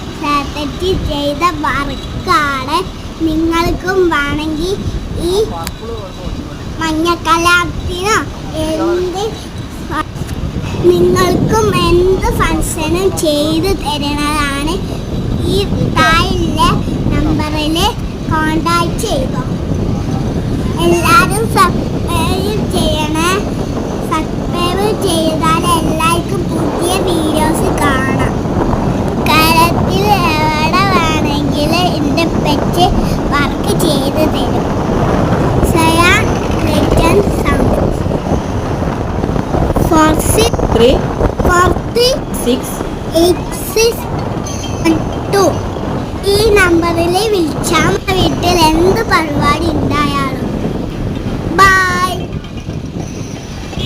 Strategy ചെയ്ത വർക്കാണ്. നിങ്ങൾക്കും വേണമെങ്കിൽ ഈ മഞ്ഞക്കലാത്തിനോ നിങ്ങൾക്കും എന്ത് ഫംഗ്ഷനും ചെയ്തു തരുന്നതാണ്. ഈ താഴെ നമ്പറിൽ കോണ്ടാക്ട് ചെയ്തോ. എല്ലാവരും സബ്സ്ക്രൈബ് ചെയ്യണേ. സബ്സ്ക്രൈബ് ചെയ്താൽ എല്ലാവർക്കും പുതിയ വീഡിയോസ് കാണാം. കേരളത്തിൽ എവിടെ വേണമെങ്കിൽ എൻ്റെ പെറ്റ് വർക്ക് ചെയ്ത് തരും. സയാൻ റിട്ടൺ സൗണ്ട് 468612 ഈ നമ്പറിൽ വിളിച്ചാൽ വീട്ടിൽ എന്ത് പരിപാടി ഉണ്ടായാലും. ബൈ.